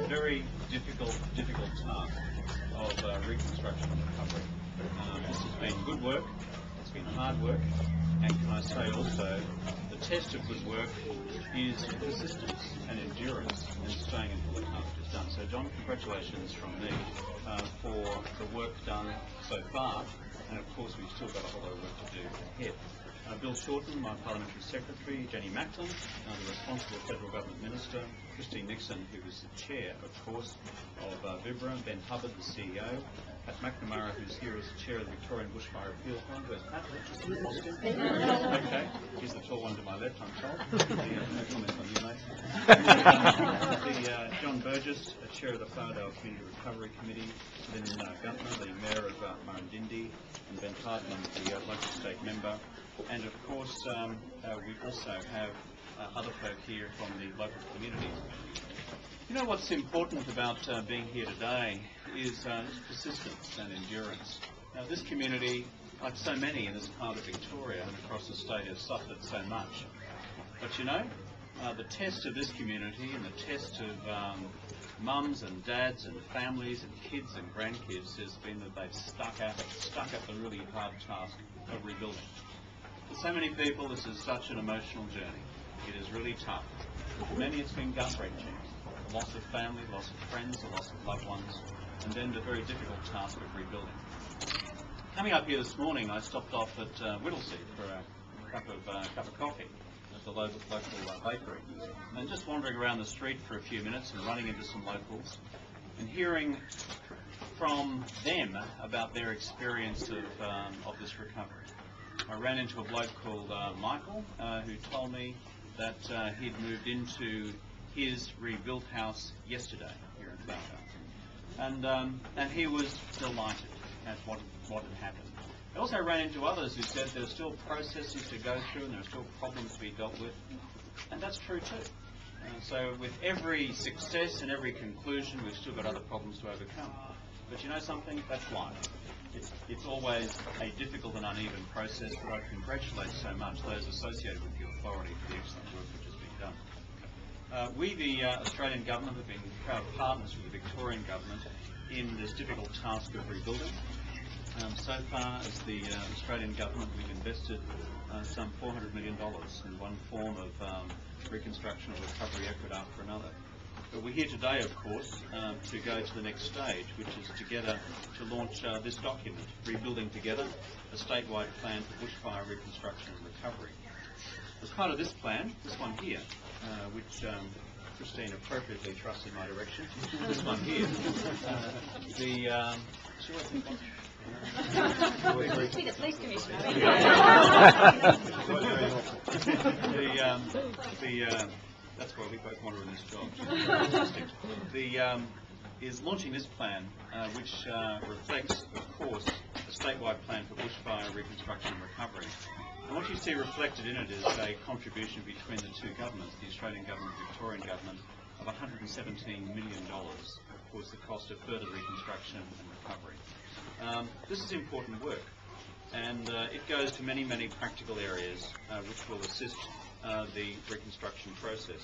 very difficult task of reconstruction and recovery. This has been good work, it's been hard work, and can I say also, the test of good work is persistence and endurance and staying until the task is done. So John, congratulations from me for the work done so far, and of course we've still got a whole lot of work to do ahead. Bill Shorten, my Parliamentary Secretary, Jenny Macklin, the responsible Federal Government Minister, Christine Nixon, who was the Chair, of course, of Vibra, Ben Hubbard, the CEO, Pat McNamara, who's here as the Chair of the Victorian Bushfire Appeal Fund. Where's Pat? Okay, he's the tall one to my left, I'm told. No comment on you, mate. John Burgess, Chair of the Flowerdale Community Recovery Committee, Lynn Guntner, the Mayor of Murrindindi, and Ben Hardman, the local state member. And of course, we also have other folk here from the local community. You know what's important about being here today is persistence and endurance. Now, this community, like so many in this part of Victoria and across the state, has suffered so much. But you know, the test of this community and the test of mums and dads and families and kids and grandkids has been that they've stuck at the really hard task of rebuilding. For so many people, this is such an emotional journey. It is really tough. For many, it's been gut-wrenching. The loss of family, loss of friends, the loss of loved ones, and then the very difficult task of rebuilding. Coming up here this morning, I stopped off at Whittlesea for a cup of coffee at the local bakery, and just wandering around the street for a few minutes and running into some locals and hearing from them about their experience of this recovery. I ran into a bloke called Michael, who told me that he'd moved into his rebuilt house yesterday here in Flowerdale, and he was delighted at what had happened. I also ran into others who said there are still processes to go through and there are still problems to be dealt with, and that's true too. So with every success and every conclusion, we've still got other problems to overcome. But you know something? That's life. It's always a difficult and uneven process, but I congratulate so much those associated with the authority for the excellent work which has been done. We, the Australian Government, have been proud partners with the Victorian Government in this difficult task of rebuilding. So far as the Australian Government, we've invested some $400 million in one form of reconstruction or recovery effort after another. But we're here today, of course, to go to the next stage, which is to launch this document, Rebuilding Together, a statewide plan for bushfire reconstruction and recovery. As part of this plan, this one here, which Christine appropriately thrust in my direction, this one here, that's why we both want to in this job. Is launching this plan, which reflects, of course, a statewide plan for bushfire reconstruction and recovery. And what you see reflected in it is a contribution between the two governments, the Australian Government and the Victorian Government, of $117 million. Of course, the cost of further reconstruction and recovery. This is important work, and it goes to many, many practical areas which will assist the reconstruction process.